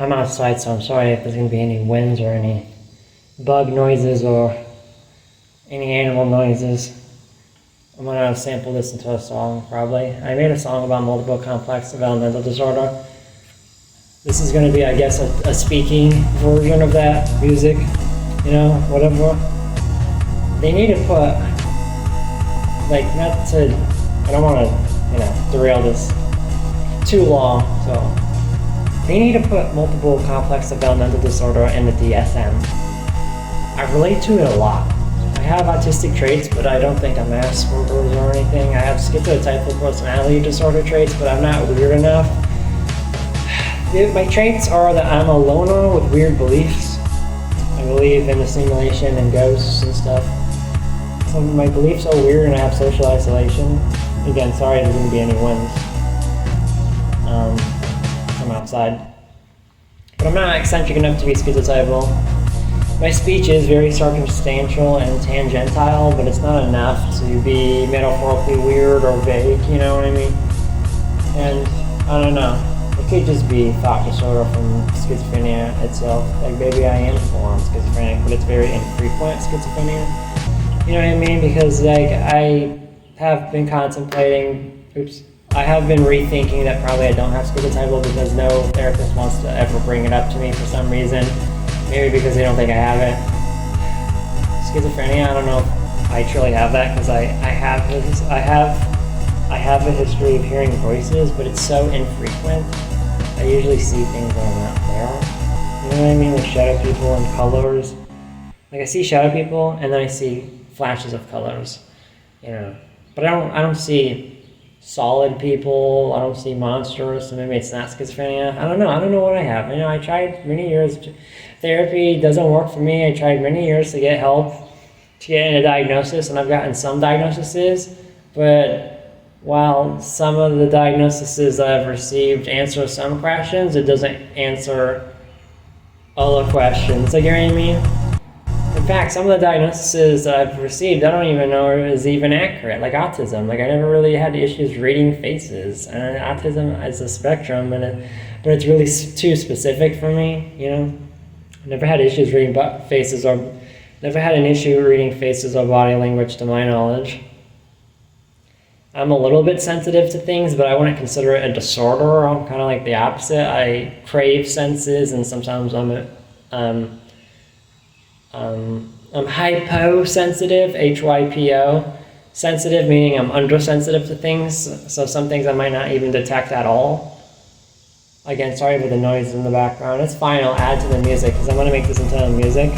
I'm outside, so I'm sorry if there's going to be any winds or any bug noises or any animal noises. I'm going to sample this into a song, probably. I made a song about multiple complex developmental disorder. This is going to be, I guess, a speaking version of that music, you know, whatever. They need to put, like, not to, I don't want to, you know, derail this too long, so they need to put multiple complex developmental disorder in the DSM. I relate to it a lot. I have autistic traits, but I don't think I'm Asperger's or anything. I have schizotypal personality disorder traits, but I'm not weird enough. My traits are that I'm a loner with weird beliefs. I believe in assimilation and ghosts and stuff. Some of my beliefs are weird and I have social isolation. Again, sorry there didn't be any winds. I'm outside. But I'm not eccentric enough to be schizotypal. My speech is very circumstantial and tangential, but it's not enough to be metaphorically weird or vague, you know what I mean? And I don't know. It could just be thought disorder from schizophrenia itself. Like maybe I am full-on schizophrenic, but it's very infrequent schizophrenia. You know what I mean? Because like I have been contemplating, I have been rethinking that probably I don't have schizotypal because no therapist wants to ever bring it up to me for some reason. Maybe because they don't think I have it. Schizophrenia, I don't know if I truly have that because I have a history of hearing voices, but it's so infrequent. I usually see things that are not there. You know what I mean? Like shadow people and colors. Like I see shadow people and then I see flashes of colors. You know. But I don't see solid people, I don't see monsters, so maybe it's not schizophrenia. I don't know what I have. You know, I tried many years, therapy doesn't work for me. I tried many years to get help, to get a diagnosis, and I've gotten some diagnoses, but while some of the diagnoses that I've received answer some questions, it doesn't answer all the questions. Like, you know what I mean? In fact, some of the diagnoses that I've received, I don't even know is even accurate, like autism. Like I never really had issues reading faces. And autism is a spectrum, but it's really too specific for me, you know? I never had issues reading faces or never had an issue reading faces or body language to my knowledge. I'm a little bit sensitive to things, but I wouldn't consider it a disorder. I'm kind of like the opposite. I crave senses, and sometimes I'm hyposensitive, HYPO. Sensitive meaning I'm undersensitive to things, so some things I might not even detect at all. Again, sorry for the noise in the background. It's fine, I'll add to the music, because I'm going to make this into a music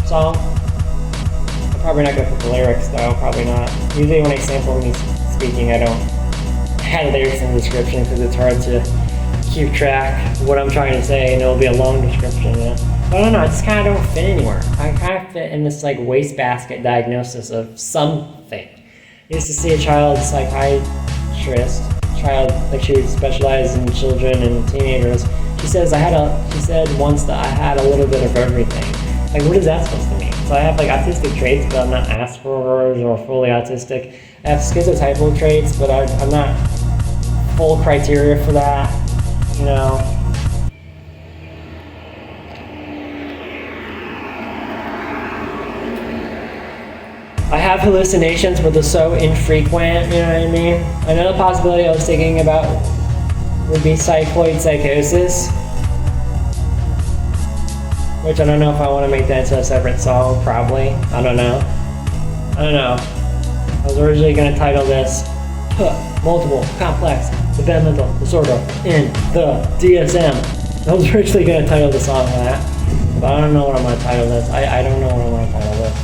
song. I'm probably not going to put the lyrics though, probably not. Usually when I sample me speaking, I don't add lyrics in the description, because it's hard to keep track of what I'm trying to say, and it'll be a long description, yeah. But I don't know, I just kind of don't fit anywhere. I kind of fit in this like wastebasket diagnosis of something. I used to see a child psychiatrist, like she would specialize in children and teenagers. She said once that I had a little bit of everything. Like what is that supposed to mean? So I have like autistic traits, but I'm not Asperger's or fully autistic. I have schizotypal traits, but I'm not full criteria for that, you know. I have hallucinations, but they're so infrequent, you know what I mean? Another possibility I was thinking about would be Cycloid Psychosis, which I don't know if I want to make that into a separate song, probably. I don't know. I was originally going to title this, Multiple Complex Developmental Disorder in the DSM. I was originally going to title the song that, but I don't know what I'm going to title this. I don't know what I'm going to title this.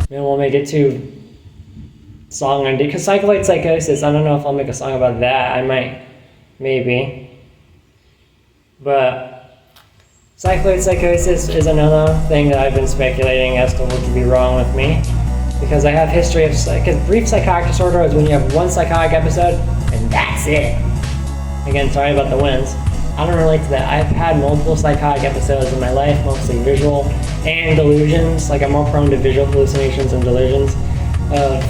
Maybe we'll make it to song idea, because Cycloid Psychosis, I don't know if I'll make a song about that. I might, maybe. But Cycloid Psychosis is another thing that I've been speculating as to what could be wrong with me. Because I have history of, because brief psychotic disorder is when you have one psychotic episode, and that's it. Again, sorry about the winds. I don't relate to that. I've had multiple psychotic episodes in my life, mostly visual and delusions. Like I'm more prone to visual hallucinations and delusions of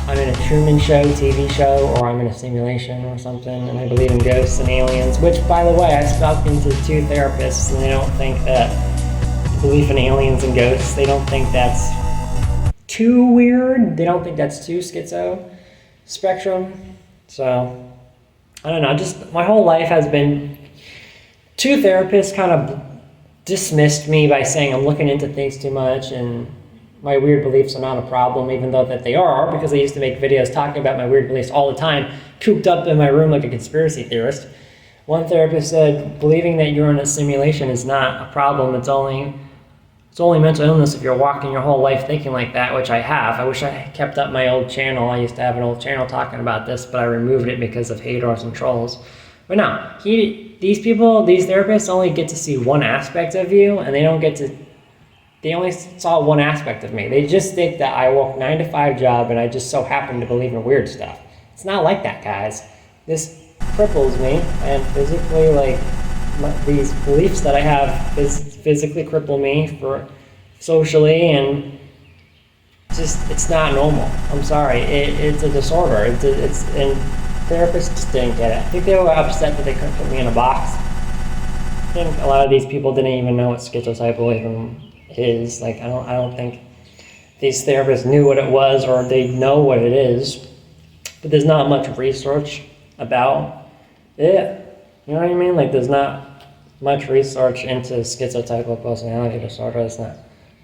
I'm in a Truman Show TV show, or I'm in a simulation or something, and I believe in ghosts and aliens, which, by the way, I've spoken to 2 therapists, and they don't think that belief in aliens and ghosts, they don't think that's too weird. They don't think that's too schizo spectrum. So, I don't know, just my whole life has been, 2 therapists kind of dismissed me by saying I'm looking into things too much and my weird beliefs are not a problem, even though that they are, because I used to make videos talking about my weird beliefs all the time, cooped up in my room like a conspiracy theorist. One therapist said, believing that you're in a simulation is not a problem. It's only mental illness if you're walking your whole life thinking like that, which I have. I wish I kept up my old channel. I used to have an old channel talking about this, but I removed it because of haters and trolls. But no, these therapists only get to see one aspect of you, and they only saw one aspect of me. They just think that I work 9 to 5 job and I just so happen to believe in weird stuff. It's not like that, guys. This cripples me, and physically, like, these beliefs that I have physically cripple me for socially, and it's not normal. I'm sorry, it's a disorder. And therapists just didn't get it. I think they were upset that they couldn't put me in a box. I think a lot of these people didn't even know what schizotypal even is. Like, I don't think these therapists knew what it was, or they know what it is, but there's not much research about it. You know what I mean? Like, there's not much research into schizotypal personality disorder. There's not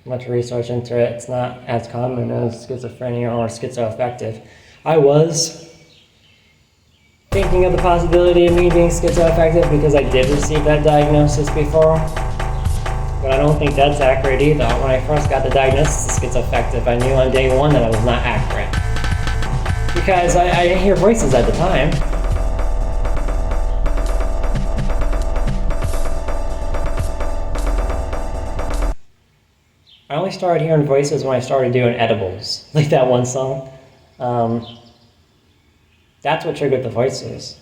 much research into it. It's not as common as schizophrenia or schizoaffective. I was thinking of the possibility of me being schizoaffective because I did receive that diagnosis before. But I don't think that's accurate either. When I first got the diagnosis of schizoaffective, I knew on day 1 that I was not accurate. Because I didn't hear voices at the time. I only started hearing voices when I started doing edibles, like that one song. That's what triggered the voices.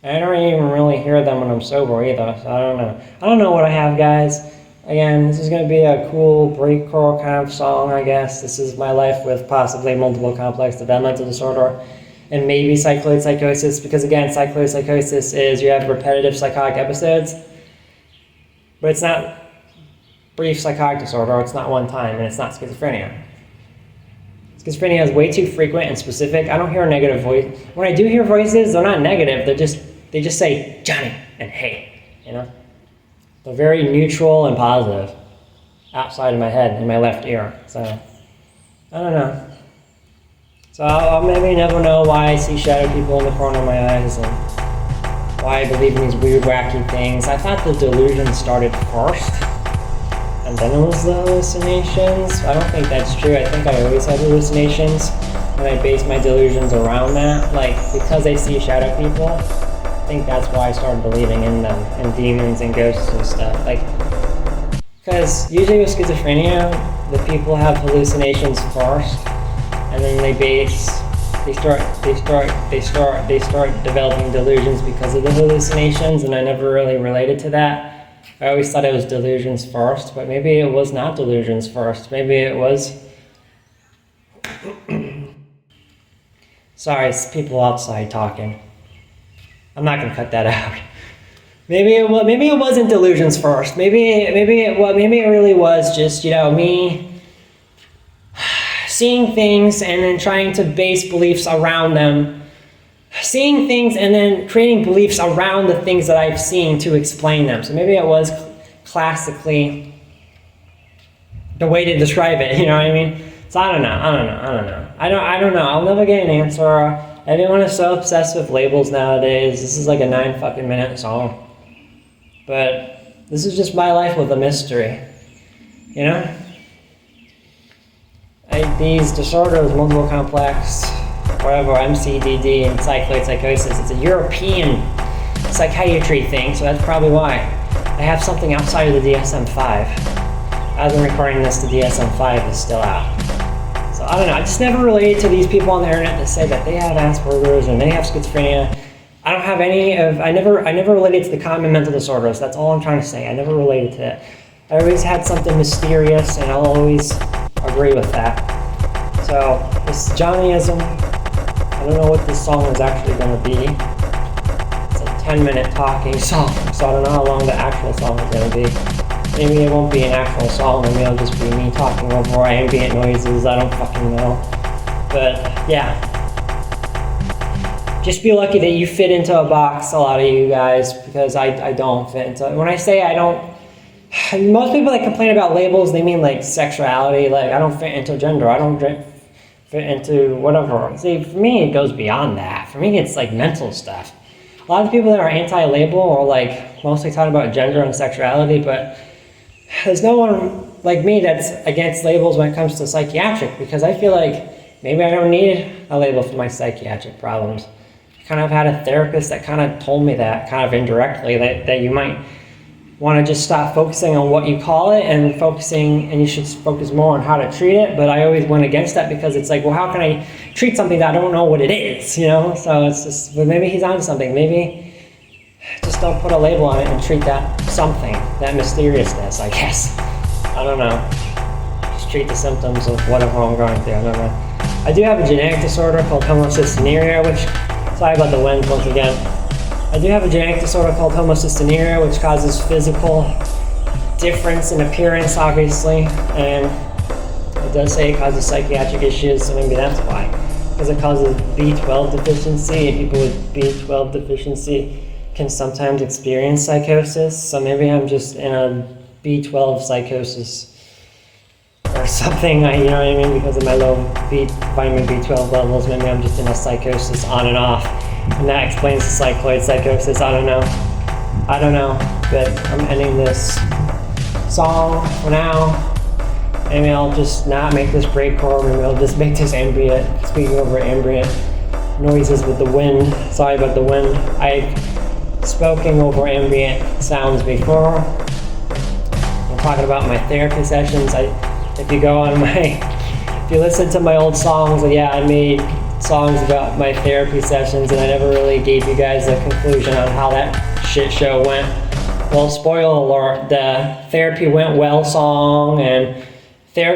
And I don't even really hear them when I'm sober either, so I don't know. I don't know what I have, guys. Again, this is going to be a cool breakcore kind of song, I guess. This is my life with possibly multiple complex developmental disorder and maybe cycloid psychosis, because again, cycloid psychosis is you have repetitive psychotic episodes, but it's not brief psychotic disorder, it's not one time, and it's not schizophrenia. Schizophrenia is way too frequent and specific. I don't hear a negative voice. When I do hear voices, they're not negative, they just say Johnny and hey, you know? They're very neutral and positive outside of my head in my left ear. So, I don't know. So I'll maybe never know why I see shadow people in the corner of my eyes and why I believe in these weird, wacky things. I thought the delusion started first, and then it was the hallucinations. I don't think that's true. I think I always had hallucinations, and I base my delusions around that. Like, because I see shadow people, I think that's why I started believing in them, and demons and ghosts and stuff. Like, because usually with schizophrenia, the people have hallucinations first, and then they start developing delusions because of the hallucinations, and I never really related to that. I always thought it was delusions first, but maybe it was not delusions first. Maybe it was... Sorry, it's people outside talking. I'm not gonna cut that out. Maybe it wasn't delusions first. Maybe it really was just, you know, me seeing things and then trying to base beliefs around them. Seeing things and then creating beliefs around the things that I've seen to explain them. So maybe it was classically the way to describe it, you know what I mean? So I don't know. I don't know. I'll never get an answer. Everyone is so obsessed with labels nowadays. This is like a 9-fucking-minute song. But this is just my life with a mystery, you know? These disorders, multiple complex, whatever, MCDD and cycloid psychosis, it's a European psychiatry thing, so that's probably why. I have something outside of the DSM-5. As I'm recording this, the DSM-5 is still out. So I don't know, I just never related to these people on the internet that say that they have Asperger's and they have schizophrenia. I don't have I never related to the common mental disorders. That's all I'm trying to say. I never related to it. I always had something mysterious, and I'll always agree with that. So, this is Jonnyism. I don't know what this song is actually going to be. It's a 10-minute talking song, so I don't know how long the actual song is going to be. Maybe it won't be an actual song, maybe it'll just be me talking over ambient noises, I don't fucking know. But yeah, just be lucky that you fit into a box, a lot of you guys, because I don't fit into, when I say I don't, most people that complain about labels, they mean like sexuality, like I don't fit into gender, I don't fit into whatever. See, for me, it goes beyond that. For me, it's like mental stuff. A lot of people that are anti-label are like mostly talking about gender and sexuality, but there's no one like me that's against labels when it comes to psychiatric, because I feel like maybe I don't need a label for my psychiatric problems. I kind of had a therapist that kind of told me that, kind of indirectly, that you might want to just stop focusing on what you call it and you should focus more on how to treat it. But I always went against that because it's like, well, how can I treat something that I don't know what it is, you know? So it's just, but maybe he's onto something. Maybe just don't put a label on it and treat that something, that mysteriousness, I guess. I don't know. Just treat the symptoms of whatever I'm going through, I don't know. I do have a genetic disorder called homocystinuria, which, sorry about the wind once again. I do have a genetic disorder called homocystinuria, which causes physical difference in appearance, obviously, and it does say it causes psychiatric issues, so maybe that's why. Because it causes B12 deficiency, and people with B12 deficiency can sometimes experience psychosis, so maybe I'm just in a B12 psychosis or something, you know what I mean, because of my low vitamin B12 levels, maybe I'm just in a psychosis on and off. And that explains the cycloid psychosis. I don't know, but I'm ending this song for now. Maybe I'll just not make this breakcore, maybe I'll just make this ambient, speaking over ambient noises with the wind. Sorry about the wind. I've spoken over ambient sounds before. I'm talking about my therapy sessions. If you listen to my old songs, yeah, I made songs about my therapy sessions, and I never really gave you guys a conclusion on how that shit show went. Well, spoiler alert, the therapy went well song, and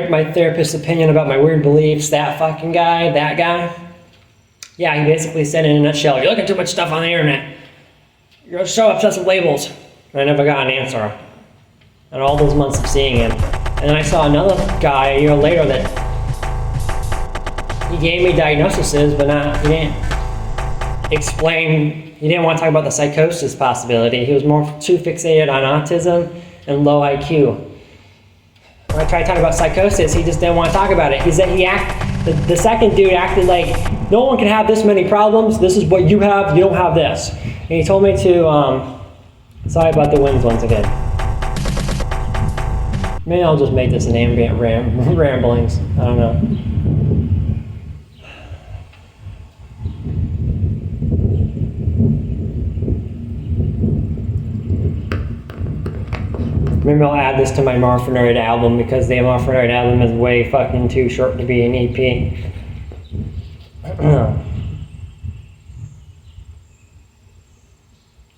my therapist's opinion about my weird beliefs, that guy, yeah, he basically said in a nutshell, you're looking too much stuff on the internet. You're so obsessed with labels. And I never got an answer. And all those months of seeing him. And then I saw another guy a year later that he gave me diagnoses, but he didn't explain, he didn't want to talk about the psychosis possibility. He was too fixated on autism and low IQ. When I tried talking about psychosis, he just didn't want to talk about it. The second dude acted like, no one can have this many problems, this is what you have, you don't have this. And he told me to, sorry about the winds once again. Maybe I'll just make this an ambient ramblings, I don't know. Maybe I'll add this to my Morphinoid album, because the Morphinoid album is way fucking too short to be an EP.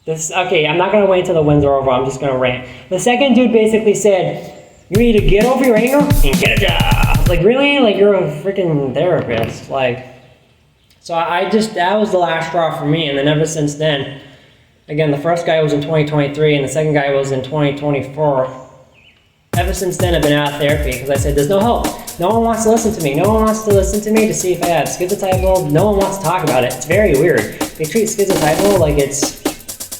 Okay, I'm not going to wait until the winds are over, I'm just going to rant. The second dude basically said, you need to get over your anger and get a job. Like, really? Like, you're a freaking therapist. Like, so that was the last straw for me, and then ever since then, again, the first guy was in 2023, and the second guy was in 2024. Ever since then, I've been out of therapy, because I said, there's no hope. No one wants to listen to me. No one wants to listen to me to see if I have schizotypal. No one wants to talk about it. It's very weird. They treat schizotypal like it's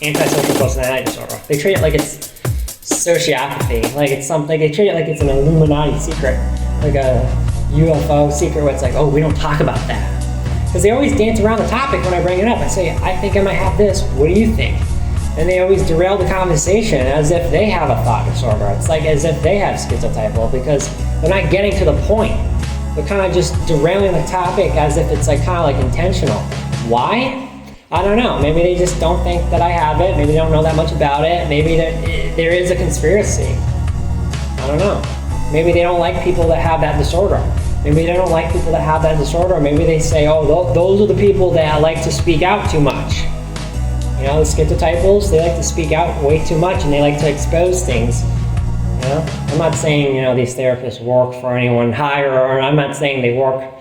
antisocial personality disorder. They treat it like it's sociopathy. Like it's something, they treat it like it's an Illuminati secret. Like a UFO secret where it's like, oh, we don't talk about that. Because they always dance around the topic when I bring it up. I say, I think I might have this. What do you think? And they always derail the conversation as if they have a thought disorder. It's like as if they have schizotypal, because they're not getting to the point. They're kind of just derailing the topic as if it's like kind of like intentional. Why? I don't know. Maybe they just don't think that I have it. Maybe they don't know that much about it. Maybe there is a conspiracy. I don't know. Maybe they don't like people that have that disorder. Maybe they don't like people that have that disorder. Maybe they say, oh, those are the people that like to speak out too much. You know, the schizotypals, they like to speak out way too much, and they like to expose things. You know, I'm not saying, you know, these therapists work for anyone higher, or I'm not saying they work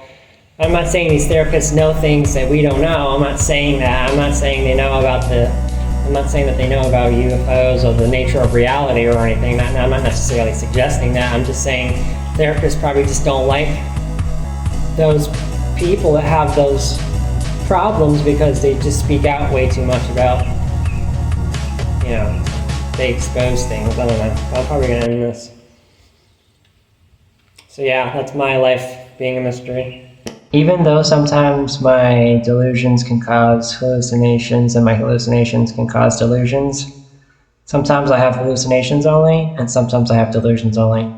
I'm not saying these therapists know things that we don't know. I'm not saying that. I'm not saying they know about I'm not saying that they know about UFOs or the nature of reality or anything. I'm not necessarily suggesting that. I'm just saying therapists probably just don't like those people that have those problems because they just speak out way too much about, they expose things. I don't know. I'm probably going to end this. So yeah, that's my life being a mystery. Even though sometimes my delusions can cause hallucinations and my hallucinations can cause delusions, sometimes I have hallucinations only and sometimes I have delusions only.